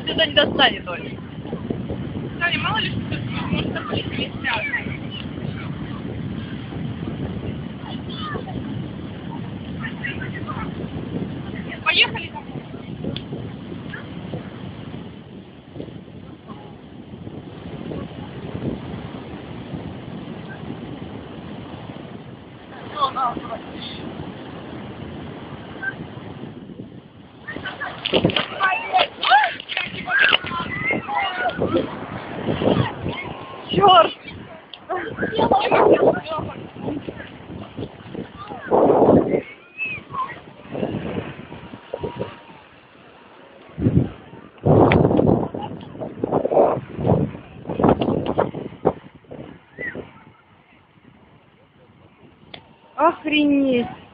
сюда не достанет, Оль. Таня, мало ли что может забыть места. Поехали там. Черт! Охренеть!